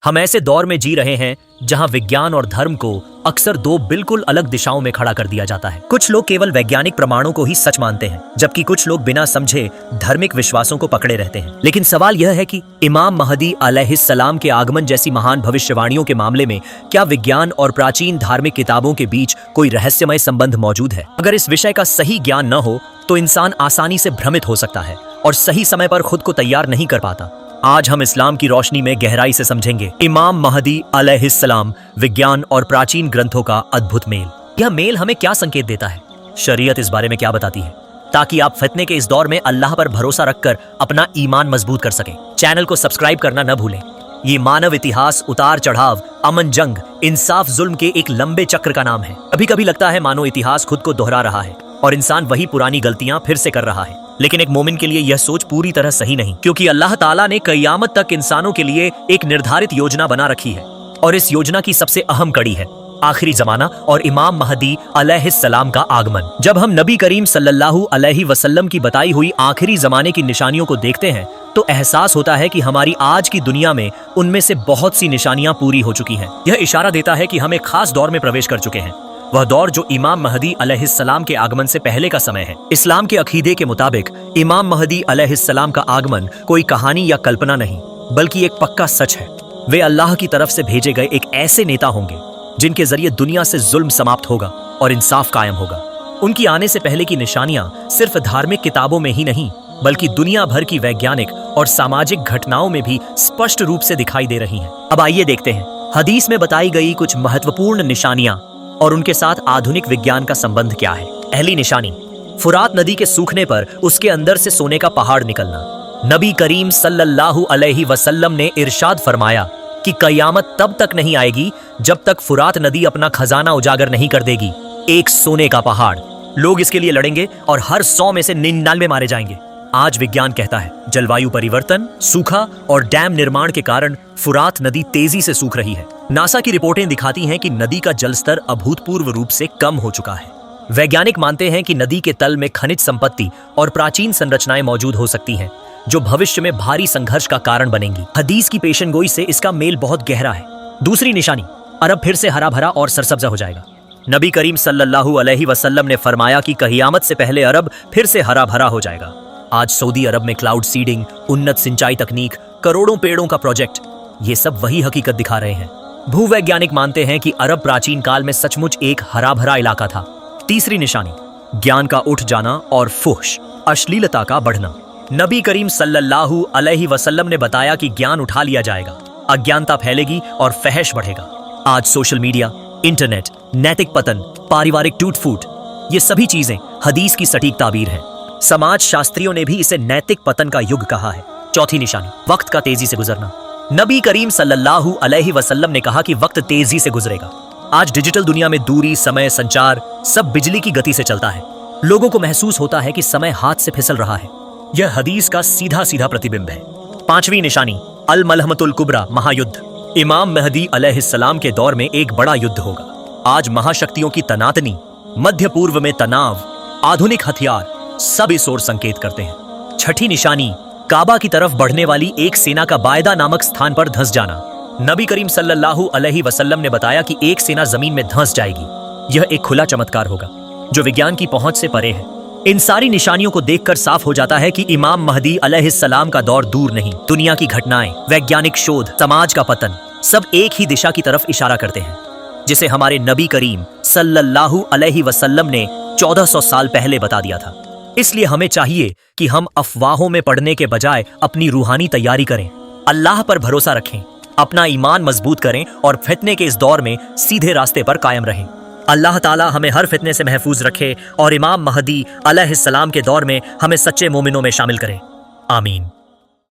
हम ऐसे दौर में जी रहे हैं जहां विज्ञान और धर्म को अक्सर दो बिल्कुल अलग दिशाओं में खड़ा कर दिया जाता है। कुछ लोग केवल वैज्ञानिक प्रमाणों को ही सच मानते हैं, जबकि कुछ लोग बिना समझे धार्मिक विश्वासों को पकड़े रहते हैं। लेकिन सवाल यह है कि इमाम महदी अलैहिस्सलाम के आगमन जैसी महान भविष्यवाणियों के मामले में क्या विज्ञान और प्राचीन धार्मिक किताबों के बीच कोई रहस्यमय संबंध मौजूद है? अगर इस विषय का सही ज्ञान न हो तो इंसान आसानी से भ्रमित हो सकता है और सही समय पर खुद को तैयार नहीं कर पाता। आज हम इस्लाम की रोशनी में गहराई से समझेंगे इमाम महदी अलैहिस्सलाम, विज्ञान और प्राचीन ग्रंथों का अद्भुत मेल। यह मेल हमें क्या संकेत देता है? शरीयत इस बारे में क्या बताती है, ताकि आप फितने के इस दौर में अल्लाह पर भरोसा रखकर अपना ईमान मजबूत कर सकें। चैनल को सब्सक्राइब करना न भूलें। ये मानव इतिहास उतार चढ़ाव, अमन, जंग, इंसाफ, जुल्म के एक लंबे चक्र का नाम है। कभी कभी लगता है मानो इतिहास खुद को दोहरा रहा है और इंसान वही पुरानी गलतियां फिर से कर रहा है। लेकिन एक मोमिन के लिए यह सोच पूरी तरह सही नहीं, क्योंकि अल्लाह ताला ने क़यामत तक इंसानों के लिए एक निर्धारित योजना बना रखी है और इस योजना की सबसे अहम कड़ी है आखिरी जमाना और इमाम महदी अलैहिस्सलाम का आगमन। जब हम नबी करीम सल्लल्लाहु अलैहि वसल्लम की बताई हुई आखिरी जमाने की निशानियों को देखते हैं तो एहसास होता है कि हमारी आज की दुनिया में उनमें से बहुत सी निशानियां पूरी हो चुकी हैं। यह इशारा देता है कि हम एक खास दौर में प्रवेश कर चुके हैं, वह दौर जो इमाम महदी अलैहिस्सलाम के आगमन से पहले का समय है। इस्लाम के अकीदे के मुताबिक इमाम महदी अलैहिस्सलाम का आगमन कोई कहानी या कल्पना नहीं, बल्कि एक पक्का सच है। वे अल्लाह की तरफ से भेजे गए एक ऐसे नेता होंगे जिनके जरिए दुनिया से जुल्म समाप्त होगा और इंसाफ कायम होगा। उनकी आने से पहले की निशानियां सिर्फ धार्मिक किताबों में ही नहीं, बल्कि दुनिया भर की वैज्ञानिक और सामाजिक घटनाओं में भी स्पष्ट रूप से दिखाई दे रही हैं। अब आइए देखते हैं हदीस में बताई गई कुछ महत्वपूर्ण निशानियां और उनके साथ आधुनिक विज्ञान का संबंध क्या है। पहली निशानी, फुरात नदी के सूखने पर उसके अंदर से सोने का पहाड़ निकलना। नबी करीम सल्लल्लाहु अलैहि वसल्लम ने इरशाद फरमाया कि कयामत तब तक नहीं आएगी जब तक फुरात नदी अपना खजाना उजागर नहीं कर देगी, एक सोने का पहाड़। लोग इसके लिए लड़ेंगे और हर 100 में से 99 मारे जाएंगे। आज विज्ञान कहता है जलवायु परिवर्तन, सूखा और डैम निर्माण के कारण फुरात नदी तेजी से सूख रही है। नासा की रिपोर्टें दिखाती हैं कि नदी का जलस्तर अभूतपूर्व रूप से कम हो चुका है। वैज्ञानिक मानते हैं कि नदी के तल में खनिज संपत्ति और प्राचीन संरचनाएं मौजूद हो सकती हैं, जो भविष्य में भारी संघर्ष का कारण बनेंगी। हदीस की पेशनगोई से इसका मेल बहुत गहरा है। दूसरी निशानी, अरब फिर से हरा भरा और सरसब्जा हो जाएगा। नबी करीम सल्लल्लाहु अलैहि वसल्लम ने फरमाया कि क़यामत से पहले अरब फिर से हरा भरा हो जाएगा। आज सऊदी अरब में क्लाउड सीडिंग, उन्नत सिंचाई तकनीक, करोड़ों पेड़ों का प्रोजेक्ट, ये सब वही हकीकत दिखा रहे हैं। भूवैज्ञानिक मानते हैं कि अरब प्राचीन काल में सचमुच एक हरा भरा इलाका था। तीसरी निशानी, ज्ञान का उठ जाना और फुहश, अश्लीलता का बढ़ना। नबी करीम सल्लल्लाहु अलैहि वसल्लम ने बताया कि ज्ञान उठा लिया जाएगा, अज्ञानता फैलेगी और फहश बढ़ेगा। आज सोशल मीडिया, इंटरनेट, नैतिक पतन, पारिवारिक टूट फूट, ये सभी चीजें हदीस की सटीक ताबीर है। समाज शास्त्रियों ने भी इसे नैतिक पतन का युग कहा है। चौथी निशानी, वक्त का तेजी से गुजरना। नबी करीम सल्लल्लाहु अलैहि वसल्लम ने कहा कि वक्त तेजी से गुजरेगा। आज डिजिटल दुनिया में दूरी, समय, संचार सब बिजली की गति से चलता है। लोगों को महसूस होता है कि समय हाथ से फिसल रहा है। यह हदीस का सीधा सीधा प्रतिबिंब है। पांचवी निशानी, अल मलहमतुल कुबरा, महायुद्ध। इमाम महदी अलैहिस्सलाम के दौर में एक बड़ा युद्ध होगा। आज महाशक्तियों की तनातनी, मध्य पूर्व में तनाव, आधुनिक हथियार सब इस ओर संकेत करते हैं। छठी निशानी, काबा की तरफ बढ़ने वाली एक सेना का बायदा नामक स्थान पर धंस जाना। नबी करीम सल्लल्लाहु अलैहि वसल्लम ने बताया कि एक सेना जमीन में धंस जाएगी। यह एक खुला चमत्कार होगा जो विज्ञान की पहुंच से परे है। इन सारी निशानियों को देखकर साफ हो जाता है कि इमाम महदी अलैहिस्सलाम का दौर दूर नहीं। दुनिया की घटनाएं, वैज्ञानिक शोध, समाज का पतन सब एक ही दिशा की तरफ इशारा करते हैं, जिसे हमारे नबी करीम सल्लल्लाहु अलैहि वसल्लम ने 1400 साल पहले बता दिया था। इसलिए हमें चाहिए कि हम अफवाहों में पड़ने के बजाय अपनी रूहानी तैयारी करें, अल्लाह पर भरोसा रखें, अपना ईमान मजबूत करें और फितने के इस दौर में सीधे रास्ते पर कायम रहें। अल्लाह ताला हमें हर फितने से महफूज रखे और इमाम महदी अलैहिस्सलाम के दौर में हमें सच्चे मोमिनों में शामिल करें। आमीन।